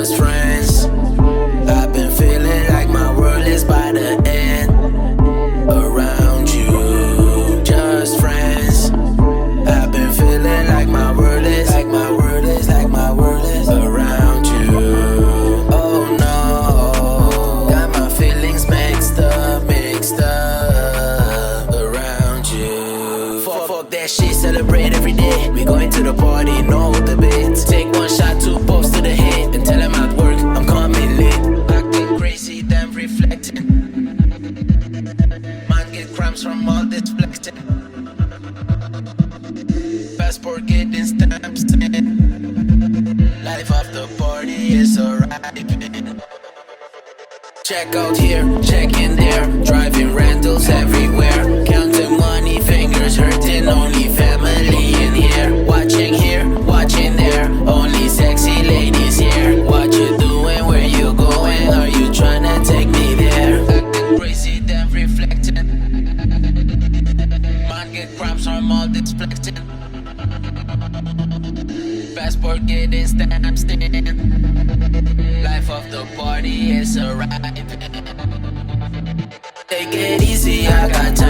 just friends. I've been feeling like my world is by the end. Around you, just friends. I've been feeling like my world is around you. Oh no, got my feelings mixed up around you. Fuck that shit, celebrate every day. We going to the party, no debate. Take one shot, two puffs to the head, and tell them at work I'm coming late. Acting crazy, then reflecting. Man get cramps from all this flexing. Passport getting stamps in. Life after party is arriving. Check out here, check in there. Driving rentals everywhere. Counting money, fingers hurting. Only family in here. Watching there. Only sexy ladies here. What you doing? Where you going? Are you tryna take me there? Acting crazy, then reflecting. Man get cramps from all this flexing. Passport getting stamps in. Life of the party is arriving. Take it easy, I got time.